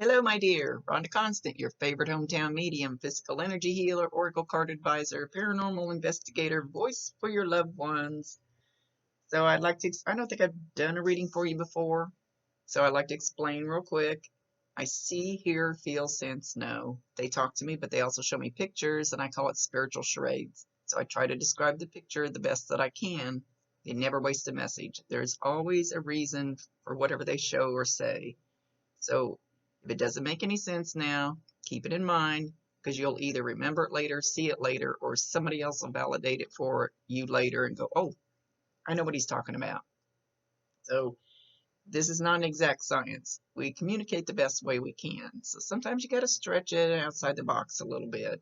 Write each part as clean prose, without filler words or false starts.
Hello, my dear. Rhonda Constant, your favorite hometown medium, physical energy healer, oracle card advisor, paranormal investigator, voice for your loved ones. So I don't think I've done a reading for you before. So I'd like to explain real quick. I see, hear, feel, sense, know. They talk to me, but they also show me pictures, and I call it spiritual charades. So I try to describe the picture the best that I can. They never waste a message. There's always a reason for whatever they show or say. So if it doesn't make any sense now, keep it in mind because you'll either remember it later, see it later, or somebody else will validate it for you later and go, oh, I know what he's talking about. So this is not an exact science. We communicate the best way we can. So sometimes you got to stretch it outside the box a little bit.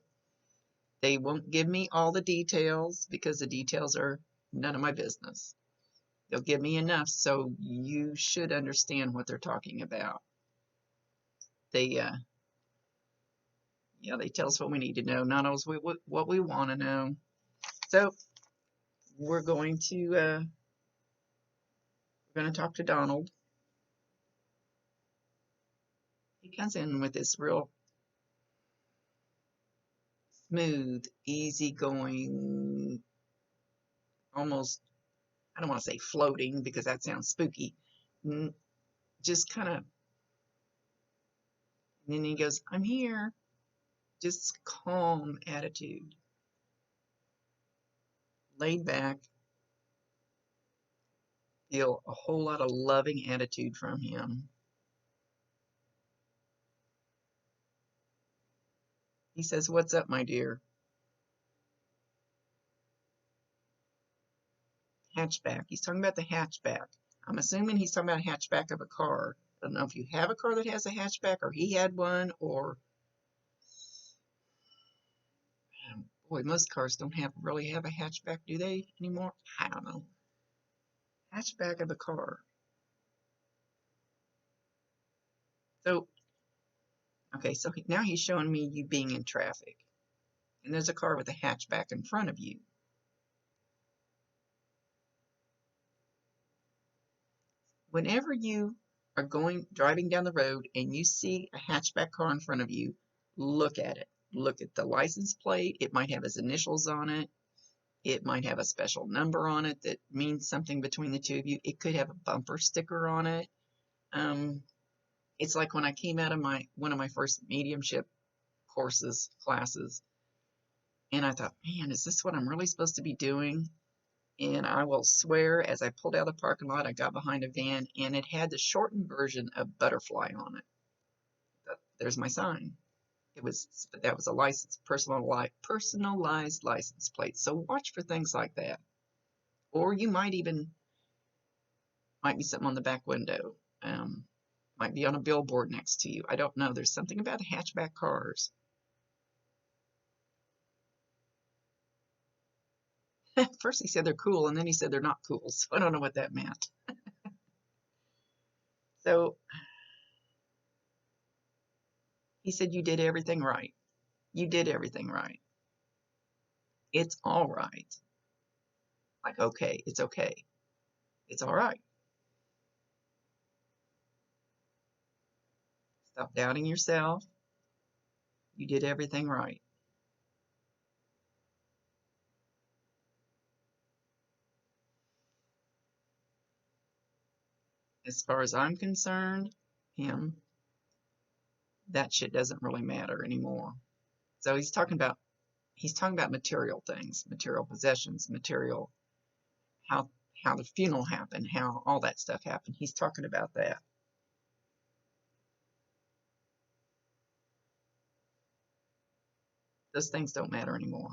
They won't give me all the details because the details are none of my business. They'll give me enough so you should understand what they're talking about. They they tell us what we need to know, not always what we want to know. So we're going to talk to Donald. He comes in with this real smooth, easygoing, almost, I don't want to say floating because that sounds spooky. Just kind of, and then he goes, I'm here. Just calm attitude, laid back. Feel a whole lot of loving attitude from him. He says, what's up, my dear? Hatchback. He's talking about the hatchback. I'm assuming he's talking about a hatchback of a car. I don't know if you have a car that has a hatchback or he had one or boy, most cars don't really have a hatchback, do they anymore? I don't know. Hatchback of a car. So, okay, so now he's showing me you being in traffic. And there's a car with a hatchback in front of you. Whenever you are driving down the road and you see a hatchback car in front of you, look at it. Look at the license plate. It might have his initials on it. It might have a special number on it that means something between the two of you. It could have a bumper sticker on it. It's like when I came out of one of my first mediumship classes, and I thought, man, is this what I'm really supposed to be doing? And I will swear, as I pulled out of the parking lot, I got behind a van, and it had the shortened version of butterfly on it. There's my sign. That was a personalized license plate. So watch for things like that. Or you might be something on the back window. Might be on a billboard next to you. I don't know. There's something about hatchback cars. First he said they're cool, and then he said they're not cool. So I don't know what that meant. So he said, you did everything right. You did everything right. It's all right. Like, okay, it's okay. It's all right. Stop doubting yourself. You did everything right. As far as I'm concerned, that shit doesn't really matter anymore. So he's talking about material things, material possessions, material, how the funeral happened, how all that stuff happened. He's talking about that. Those things don't matter anymore.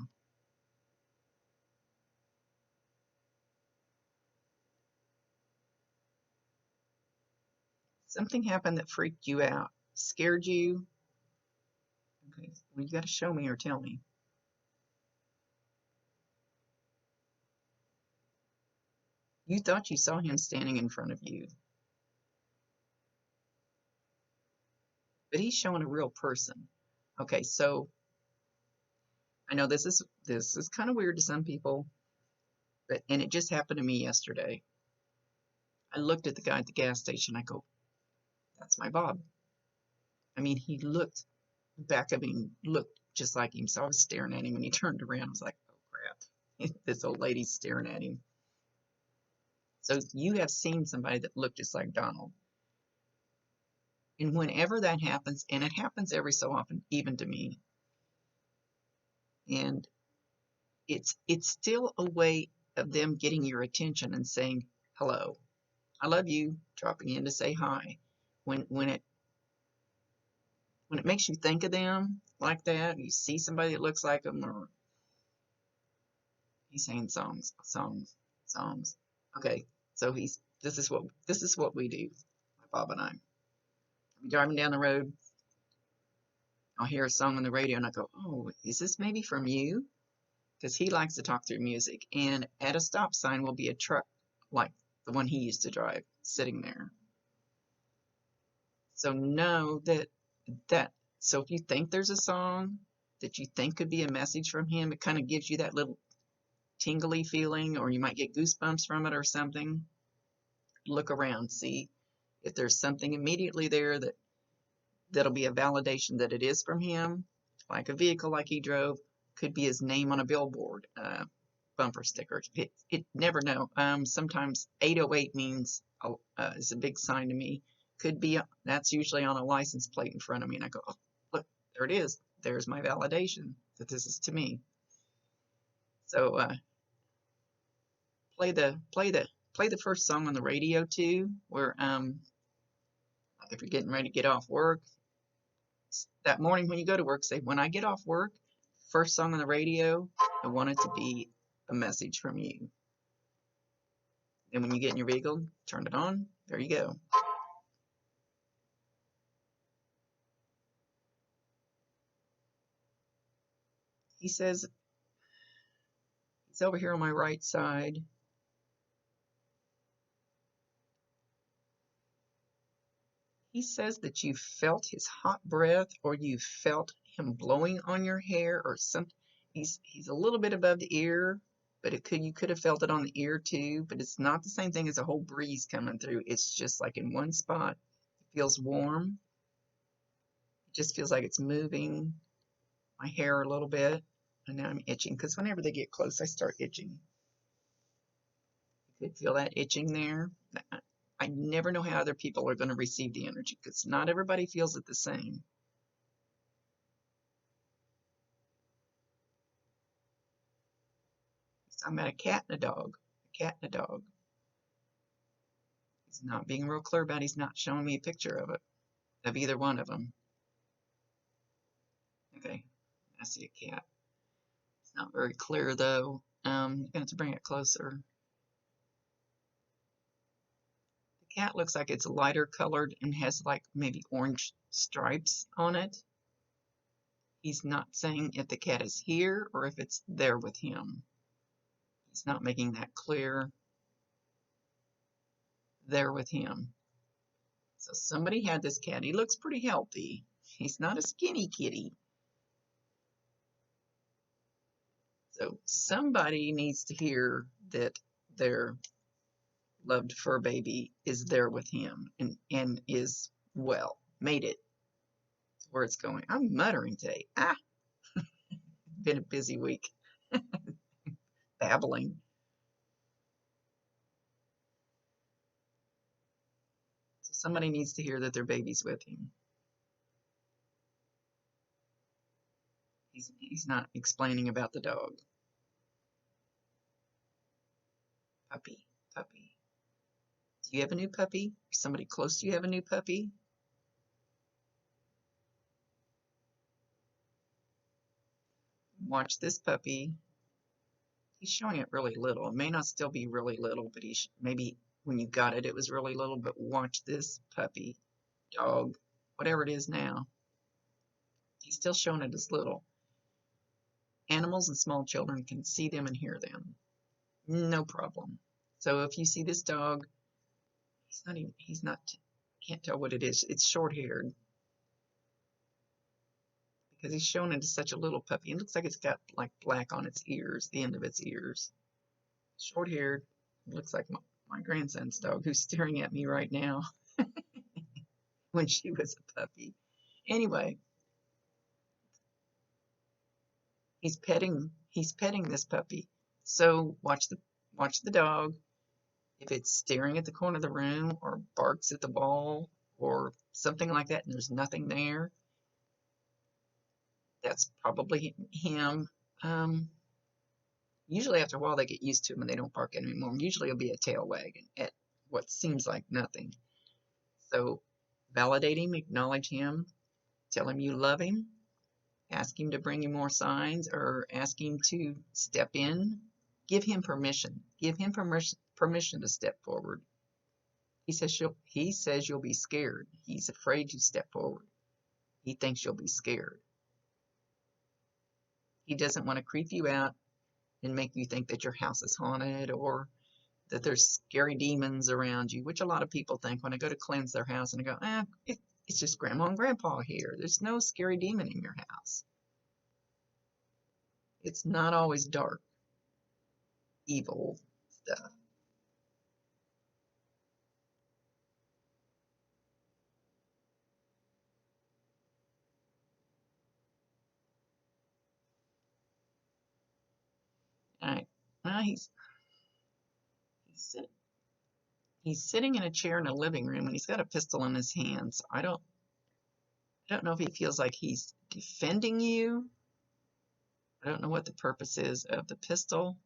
Something happened that freaked you out, scared you. Okay, well, you got to show me or tell me. You thought you saw him standing in front of you, but he's showing a real person. Okay, so I know this is kind of weird to some people, and it just happened to me yesterday. I looked at the guy at the gas station. I go, that's my Bob. I mean, he looked back of him, looked just like him. So I was staring at him when he turned around. I was like, oh crap, this old lady's staring at him. So you have seen somebody that looked just like Donald. And whenever that happens, and it happens every so often, even to me, and it's still a way of them getting your attention and saying, hello, I love you, dropping in to say hi. When it makes you think of them like that, you see somebody that looks like them, or he's saying songs, songs, songs. Okay, so this is what we do, my Bob and I. I'm driving down the road, I'll hear a song on the radio, and I go, oh, is this maybe from you? Because he likes to talk through music. And at a stop sign will be a truck like the one he used to drive sitting there. So know that so if you think there's a song that you think could be a message from him, it kind of gives you that little tingly feeling, or you might get goosebumps from it or something. Look around, see if there's something immediately there that'll be a validation that it is from him, like a vehicle like he drove, could be his name on a billboard, bumper sticker. It never know. Sometimes 808 means is a big sign to me. Could be, that's usually on a license plate in front of me, and I go, oh, look, there it is. There's my validation that this is to me. So play the first song on the radio too, where if you're getting ready to get off work that morning when you go to work, say, when I get off work, first song on the radio, I want it to be a message from you. And when you get in your vehicle, turn it on. There you go. He says, he's over here on my right side. He says that you felt his hot breath, or you felt him blowing on your hair, or something. He's a little bit above the ear, but you could have felt it on the ear too, but it's not the same thing as a whole breeze coming through. It's just like in one spot. It feels warm. It just feels like it's moving my hair a little bit. And now I'm itching, because whenever they get close, I start itching. You could feel that itching there. I never know how other people are going to receive the energy, because not everybody feels it the same. He's talking about a cat and a dog. A cat and a dog. He's not being real clear about it. He's not showing me a picture of it, of either one of them. Okay, I see a cat. It's not very clear though. You're going to have to bring it closer. The cat looks like it's lighter colored and has like maybe orange stripes on it. He's not saying if the cat is here or if it's there with him. He's not making that clear. There with him. So somebody had this cat. He looks pretty healthy. He's not a skinny kitty. So somebody needs to hear that their loved fur baby is there with him and is well, made it to where it's going. I'm muttering today. Been a busy week. Babbling. So somebody needs to hear that their baby's with him. He's not explaining about the dog. Puppy. Do you have a new puppy? Somebody close to you have a new puppy? Watch this puppy. He's showing it really little. It may not still be really little, but maybe when you got it, it was really little. But watch this puppy, dog, whatever it is now. He's still showing it as little. Animals and small children can see them and hear them. No problem. So if you see this dog, can't tell what it is. It's short-haired. Because he's shown it as such a little puppy. It looks like it's got like black on its ears, the end of its ears. Short-haired. Looks like my grandson's dog, who's staring at me right now when she was a puppy. Anyway, he's petting this puppy. So watch the dog. If it's staring at the corner of the room or barks at the wall or something like that and there's nothing there, that's probably him. Usually after a while they get used to him and they don't bark anymore. Usually it'll be a tail wagging at what seems like nothing. So validate him, acknowledge him, tell him you love him, ask him to bring you more signs or ask him to step in. Give him permission. Give him permission to step forward. He says you'll be scared. He's afraid to step forward. He thinks you'll be scared. He doesn't want to creep you out and make you think that your house is haunted or that there's scary demons around you, which a lot of people think when I go to cleanse their house and I go, it's just Grandma and Grandpa here. There's no scary demon in your house. It's not always dark, evil stuff. All right. Well, he's sitting in a chair in a living room and he's got a pistol in his hands. I don't know if he feels like he's defending you. I don't know what the purpose is of the pistol.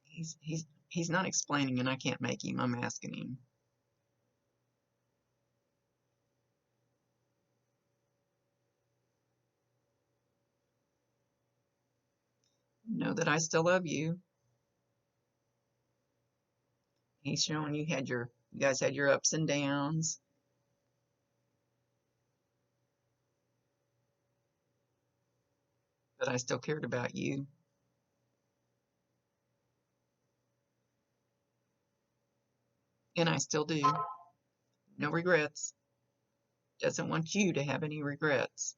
He's not explaining and I can't make him. I'm asking him. Know that I still love you. He's showing you guys had your ups and downs. But I still cared about you. And I still do. No regrets. Doesn't want you to have any regrets.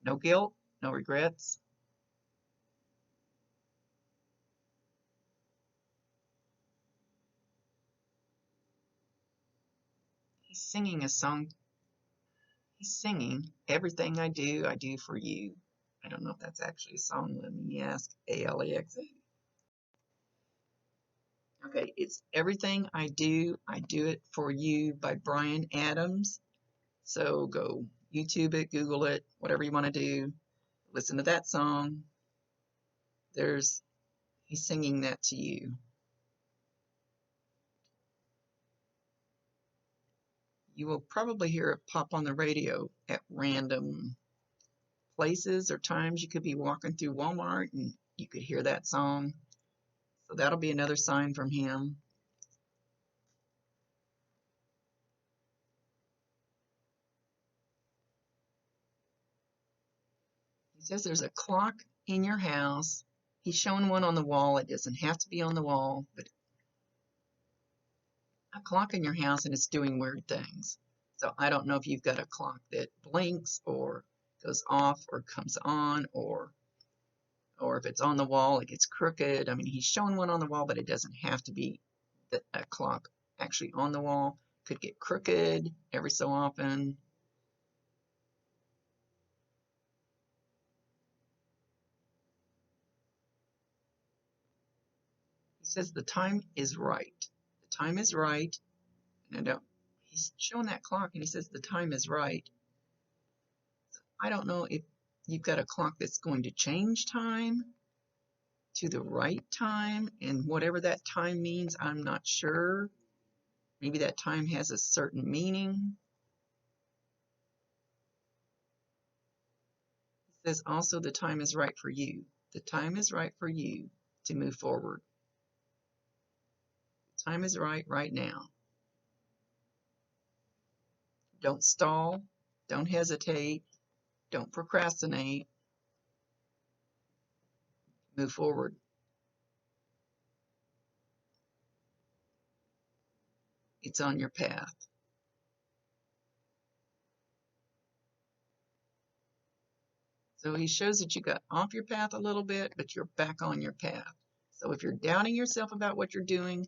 No guilt, no regrets. He's singing a song. He's singing, everything I do for you. I don't know if that's actually a song. Let me ask. Alexa. Okay, it's Everything I Do It For You by Bryan Adams. So go YouTube it, Google it, whatever you want to do. Listen to that song. He's singing that to you. You will probably hear it pop on the radio at random places or times. You could be walking through Walmart and you could hear that song. So that'll be another sign from him. He says there's a clock in your house. He's showing one on the wall. It doesn't have to be on the wall, but a clock in your house and it's doing weird things. So I don't know if you've got a clock that blinks or goes off or comes on or if it's on the wall, it gets crooked. I mean, he's showing one on the wall, but it doesn't have to be a clock actually on the wall. Could get crooked every so often. He says the time is right. The time is right. And he's showing that clock and he says the time is right. So I don't know if you've got a clock that's going to change time to the right time, and whatever that time means, I'm not sure. Maybe that time has a certain meaning. It says also the time is right for you. The time is right for you to move forward. The time is right now. Don't stall. Don't hesitate. Don't procrastinate. Move forward. It's on your path. So he shows that you got off your path a little bit, but you're back on your path. So if you're doubting yourself about what you're doing,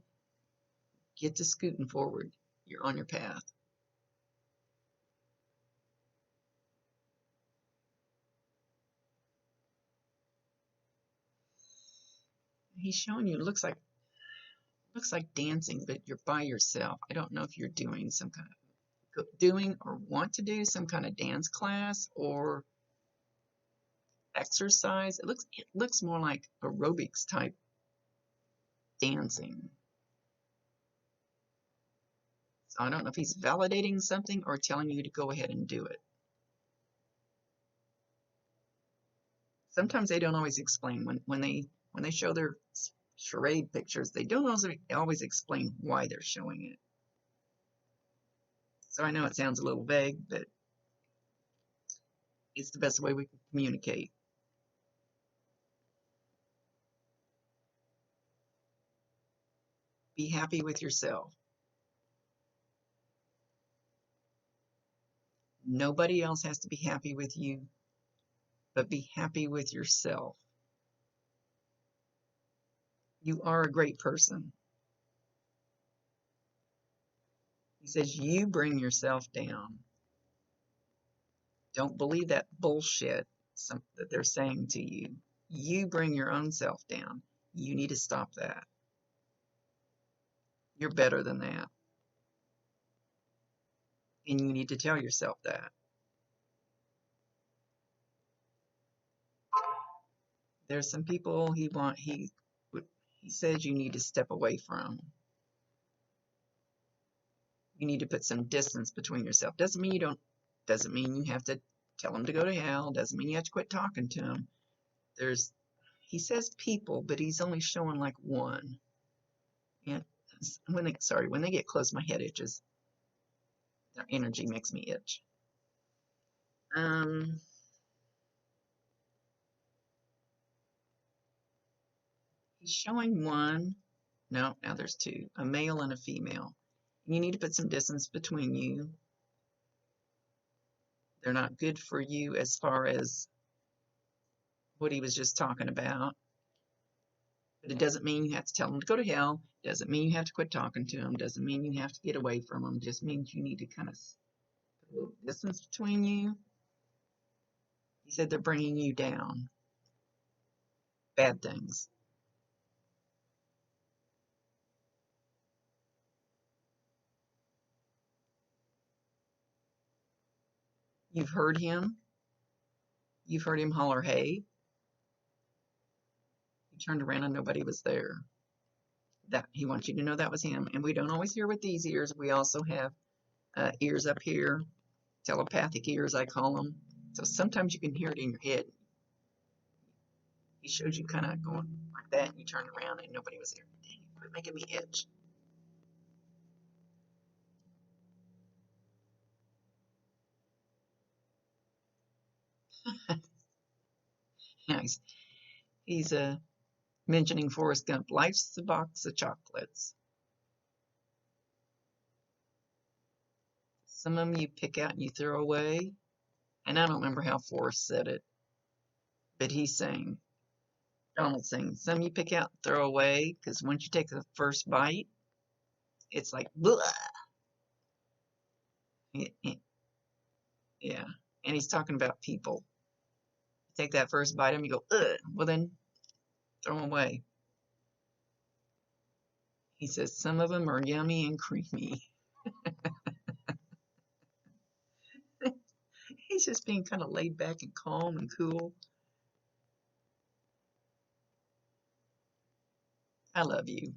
Get to scooting forward. You're on your path. He's showing you, looks like dancing, but you're by yourself. I don't know if you're doing some kind of or want to do some kind of dance class or exercise. It looks more like aerobics type dancing. So I don't know if he's validating something or telling you to go ahead and do it. Sometimes they don't always explain when they show their charade pictures. They don't always explain why they're showing it. So I know it sounds a little vague, but it's the best way we can communicate. Be happy with yourself. Nobody else has to be happy with you, but be happy with yourself. You are a great person. He says you bring yourself down. Don't believe that bullshit that they're saying to you. You bring your own self down. You need to stop that. You're better than that. And you need to tell yourself that. There's some people he says you need to step away from. You need to put some distance between yourself. Doesn't mean you have to tell them to go to hell. Doesn't mean you have to quit talking to them. He says people, but he's only showing like one. And when they get close, my head itches. Their energy makes me itch. He's showing one. No, now there's two, a male and a female. You need to put some distance between you. They're not good for you as far as what he was just talking about. But it doesn't mean you have to tell them to go to hell. Doesn't mean you have to quit talking to them. Doesn't mean you have to get away from them. Just means you need to kind of put a little distance between you. He said they're bringing you down. Bad things. You've heard him. You've heard him holler, hey. He turned around and nobody was there. That he wants you to know that was him. And we don't always hear with these ears. We also have ears up here, telepathic ears, I call them. So sometimes you can hear it in your head. He shows you kind of going like that, and you turn around and nobody was there. Dang, quit making me itch. Nice. He's mentioning Forrest Gump. Life's a box of chocolates. Some of them you pick out and you throw away. And I don't remember how Forrest said it, but he's saying, Donald's saying, some you pick out and throw away, because once you take the first bite, it's like, blah. Yeah. And he's talking about people. You take that first bite of them, you go, ugh. Well, then throw them away. He says, some of them are yummy and creamy. He's just being kind of laid back and calm and cool. I love you.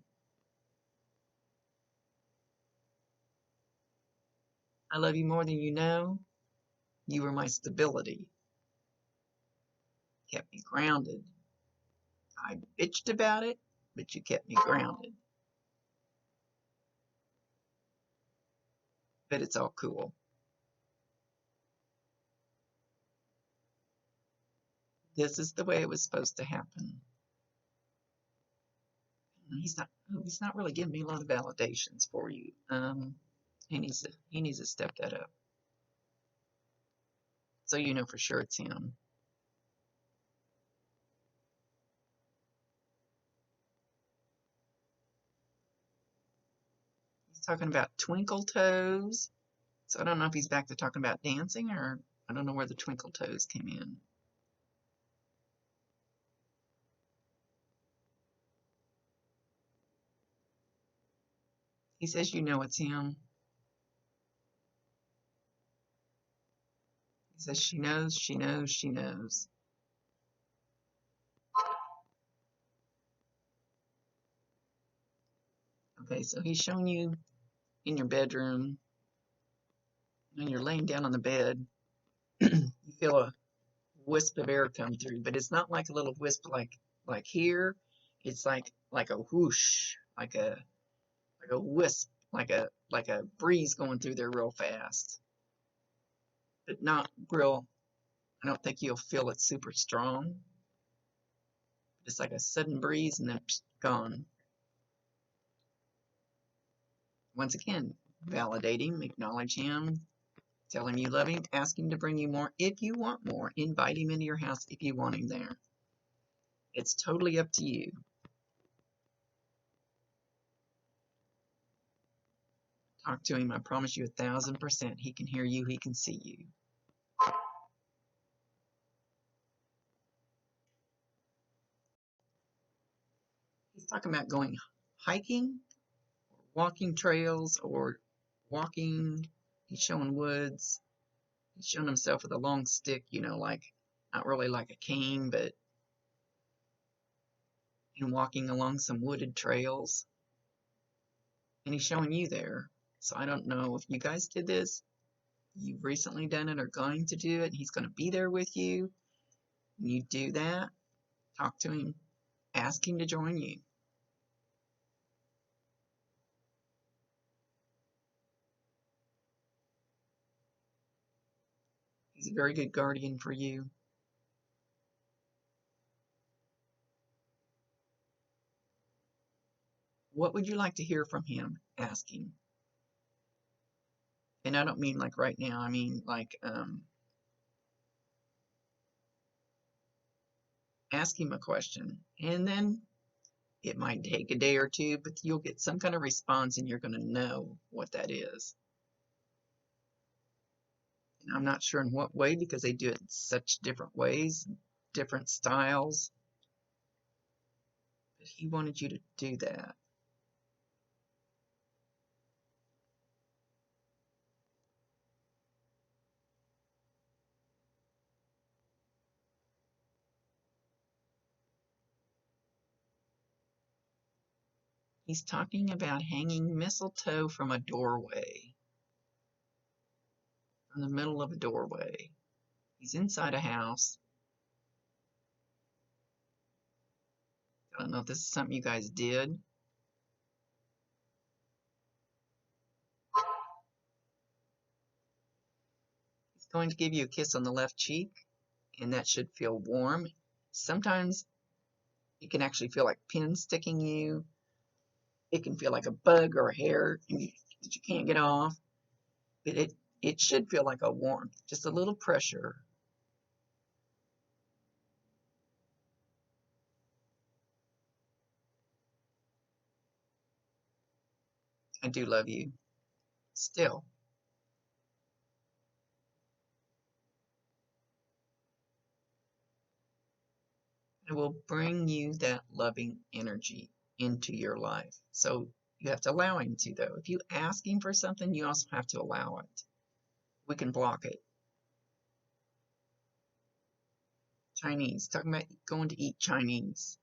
I love you more than you know. You were my stability. Kept me grounded. I bitched about it, but you kept me grounded. But it's all cool. This is the way it was supposed to happen. He's not really giving me a lot of validations for you. He needs to step that up. So you know for sure it's him. talking about twinkle toes. So I don't know if he's back to talking about dancing, or I don't know where the twinkle toes came in. He says you know it's him. He says she knows, she knows, she knows. Okay, so he's showing you in your bedroom, and you're laying down on the bed. You feel a wisp of air come through, but it's not like a little wisp like here. It's like a whoosh, like a wisp, like a breeze going through there real fast, but not real. I don't think you'll feel it super strong. It's like a sudden breeze and then gone. Once again, validate him, acknowledge him, tell him you love him, ask him to bring you more if you want more, invite him into your house if you want him there. It's totally up to you. Talk to him. I promise you 1,000% he can hear you, he can see you. He's talking about going hiking, walking trails, or walking. He's showing woods. He's showing himself with a long stick, you know, like not really like a cane, but walking along some wooded trails. And he's showing you there. So I don't know if you guys did this, you've recently done it or going to do it, and he's going to be there with you. And you do that, talk to him, ask him to join you. He's a very good guardian for you. What would you like to hear from him? Ask him. And I don't mean like right now, I mean like ask him a question, and then it might take a day or two, but you'll get some kind of response and you're going to know what that is. And I'm not sure in what way, because they do it in such different ways, different styles. But he wanted you to do that. He's talking about hanging mistletoe from a doorway, from the middle of a doorway. He's inside a house. I don't know if this is something you guys did. He's going to give you a kiss on the left cheek, and that should feel warm. Sometimes it can actually feel like pins sticking you. It can feel like a bug or a hair that you can't get off. But it should feel like a warmth, just a little pressure. I do love you. Still. It will bring you that loving energy into your life. So you have to allow him to, though. If you ask him for something, you also have to allow it. We can block it. Chinese, talking about going to eat Chinese.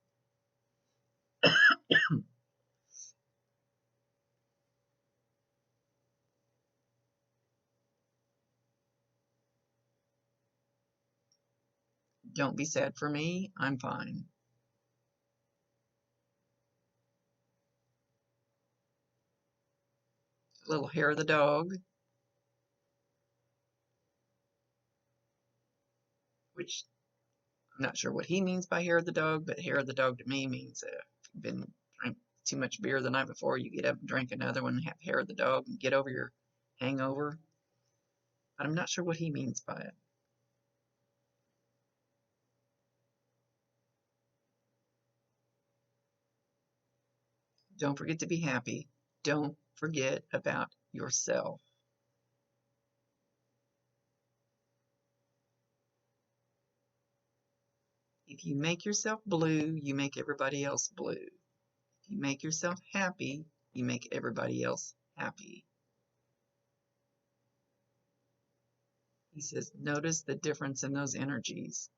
Don't be sad for me. I'm fine. A little hair of the dog, which I'm not sure what he means by hair of the dog, but hair of the dog to me means if you've been drank too much beer the night before, you get up and drink another one and have hair of the dog and get over your hangover. But I'm not sure what he means by it. Don't forget to be happy. Don't forget about yourself. If you make yourself blue, you make everybody else blue. If you make yourself happy, you make everybody else happy. He says, notice the difference in those energies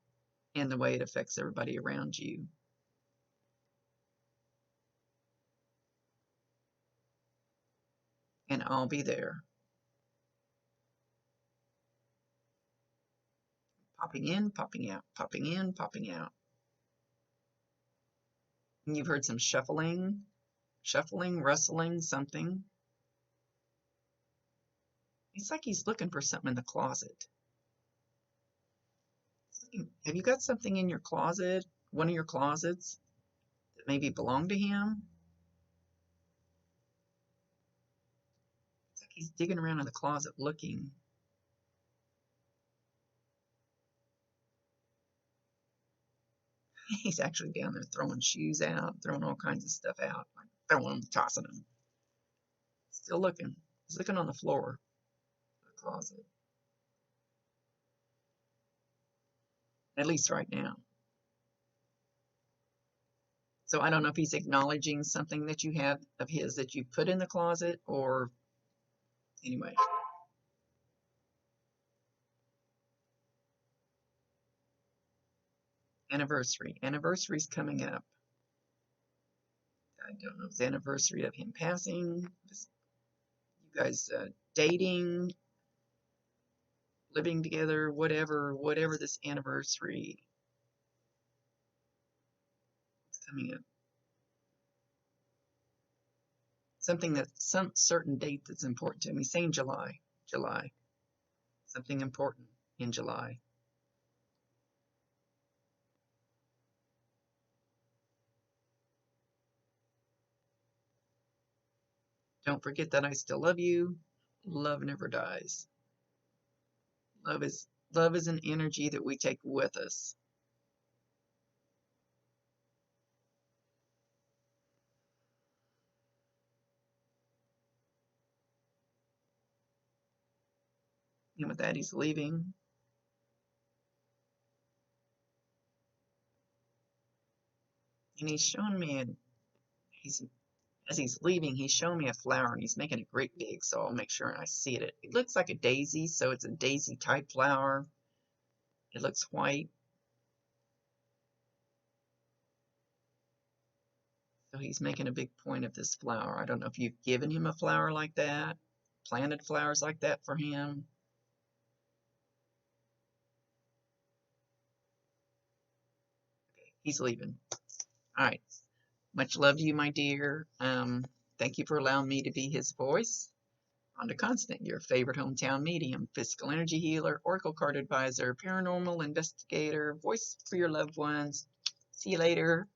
and the way it affects everybody around you. And I'll be there. Popping in, popping out, popping in, popping out. And you've heard some shuffling, rustling, something. It's like he's looking for something in the closet. Have you got something in your closet, one of your closets, that maybe belonged to him? It's like he's digging around in the closet looking. He's actually down there throwing shoes out, throwing all kinds of stuff out, like throwing them, tossing them. Still looking. He's looking on the floor of the closet. At least right now. So I don't know if he's acknowledging something that you have of his that you put in the closet, or anyway. Anniversary. Anniversary's coming up. I don't know if it's the anniversary of him passing, you guys dating, living together, whatever this anniversary is coming up. Something that, some certain date that's important to him. He's saying July. Something important in July. Don't forget that I still love you. Love never dies. Love is an energy that we take with us. And with that, he's leaving. And he's showing me, as he's leaving, he's showing me a flower, and he's making it great big, so I'll make sure I see it. It looks like a daisy, so it's a daisy type flower. It looks white. So he's making a big point of this flower. I don't know if you've given him a flower like that, planted flowers like that for him. Okay, he's leaving. All right. Much love to you, my dear. Thank you for allowing me to be his voice. On to Constant, your favorite hometown medium, physical energy healer, oracle card advisor, paranormal investigator, voice for your loved ones. See you later.